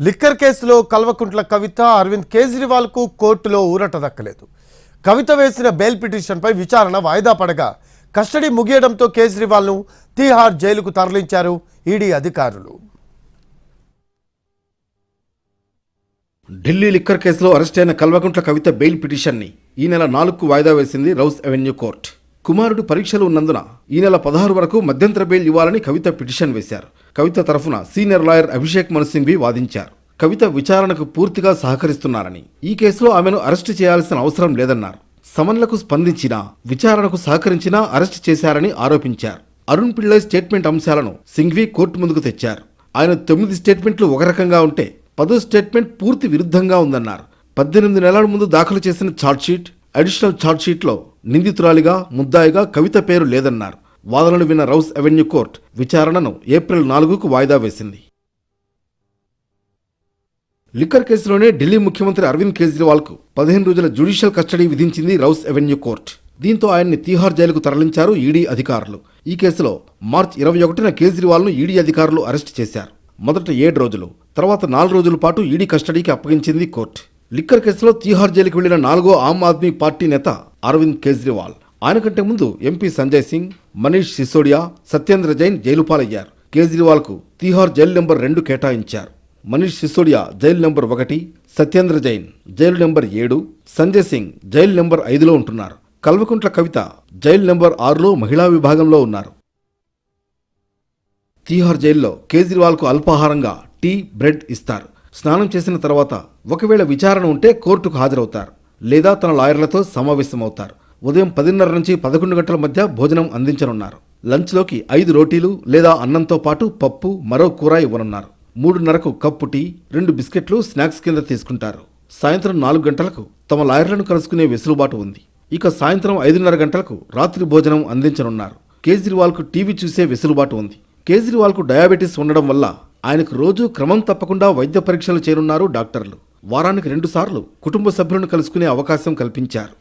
Liquor కేసులో కల్వకుంట్ల కవిత అరవింద్ కేజ్రీవాల్కు కోర్టులో ఊరట దక్కలేదు. కవిత వేసిన బెయిల్ పిటిషన్పై విచారణ వాయిదా పడగా కస్టడీ ముగియడంతో కేజ్రీవాల్ను తీహార్ జైలుకు తరలించారు ఈడీ అధికారులు. ఢిల్లీ లిక్కర్ కేసులో అరెస్ట్ అయిన కల్వకుంట్ల కవిత బెయిల్ పిటిషన్ని ఈ నెల 4కు వాయిదా వేసింది రౌస్ అవెన్యూ కోర్టు. కుమారుడు పరీక్షలు ఉన్నందున ఈ నెల 16 వరకు మధ్యంతర బెయిల్ ఇవ్వాలని కవిత పిటిషన్ వేశారు. కవిత తరఫున సీనియర్ లాయర్ అభిషేక్ మను సింఘ్వి వాదించారు. కవిత విచారణకు పూర్తిగా సహకరిస్తున్నారని, ఈ కేసులో ఆమెను అరెస్టు చేయాల్సిన అవసరం లేదన్నారు. సమన్లకు స్పందించినా, విచారణకు సహకరించినా అరెస్టు చేశారని ఆరోపించారు. అరుణ్ పిళ్ళై స్టేట్మెంట్ అంశాలను సింఘ్వి కోర్టు ముందుకు తెచ్చారు. ఆయన 9 స్టేట్మెంట్లు ఒక రకంగా ఉంటే 10వ స్టేట్మెంట్ పూర్తి విరుద్ధంగా ఉందన్నారు. 18 నెలల ముందు దాఖలు చేసిన ఛార్జ్షీట్, అడిషనల్ ఛార్జ్షీట్లో నిందితురాలిగా, ముద్దాయిగా కవిత పేరు లేదన్నారు. వాదనలు విన్న రౌస్ అవెన్యూ కోర్టు విచారణను ఏప్రిల్ 4కు వాయిదా వేసింది. లిక్కర్ కేసులోనే ఢిల్లీ ముఖ్యమంత్రి అరవింద్ కేజ్రీవాల్కు 15 రోజుల జ్యుడిషియల్ కస్టడీ విధించింది రౌస్ అవెన్యూ కోర్టు. దీంతో ఆయన్ని తీహార్ జైలుకు తరలించారు ఈడీ అధికారులు. ఈ కేసులో మార్చి 21న కేజ్రీవాల్ను ఈడీ అధికారులు అరెస్టు చేశారు. మొదట 7 రోజులు, తర్వాత 4 రోజుల పాటు ఈడీ కస్టడీకి అప్పగించింది కోర్టు. లిక్కర్ కేసులో తీహార్ జైలుకు వెళ్లిన 4వ ఆమ్ ఆద్మీ పార్టీ నేత అరవింద్ కేజ్రీవాల్. ఆయన కంటే ముందు ఎంపీ సంజయ్ సింగ్, మనీష్ సిసోడియా, సత్యేంద్ర జైన్ జైలు పాలయ్యారు. కేజ్రీవాల్కు తీహార్ జైలు నెంబర్ 2 కేటాయించారు. Manish Sisodia jail number 1, Satyendra Jain jail number 7, Sanjay Singh jail number 5లో ఉంటున్నారు. కల్వకుంట్ల కవిత జైలు నెంబర్ 6లో మహిళా విభాగంలో ఉన్నారు. తీహార్ జైల్లో కేజ్రీవాల్కు అల్పాహారంగా టీ, బ్రెడ్ ఇస్తారు. స్నానం చేసిన తర్వాత ఒకవేళ విచారణ ఉంటే కోర్టుకు హాజరవుతారు, లేదా తన లాయర్లతో సమావేశమవుతారు. ఉదయం 10:30 నుంచి 11 గంటల మధ్య భోజనం అందించనున్నారు. లంచ్లోకి 5 రోటీలు లేదా అన్నంతో పాటు పప్పు, మరో కూర ఇవ్వనున్నారు. 3:30కు కప్పు టీ, 2 బిస్కెట్లు స్నాక్స్ కింద తీసుకుంటారు. సాయంత్రం 4 గంటలకు తమ లాయర్లను కలుసుకునే వెసులుబాటు ఉంది. ఇక సాయంత్రం 5:30 గంటలకు రాత్రి భోజనం అందించనున్నారు. కేజ్రీవాల్కు టీవీ చూసే వెసులుబాటు ఉంది. కేజ్రీవాల్కు డయాబెటీస్ ఉండడం వల్ల ఆయనకు రోజు క్రమం తప్పకుండా వైద్య పరీక్షలు చేయనున్నారు డాక్టర్లు. వారానికి 2 సార్లు కుటుంబ సభ్యులను కలుసుకునే అవకాశం కల్పించారు.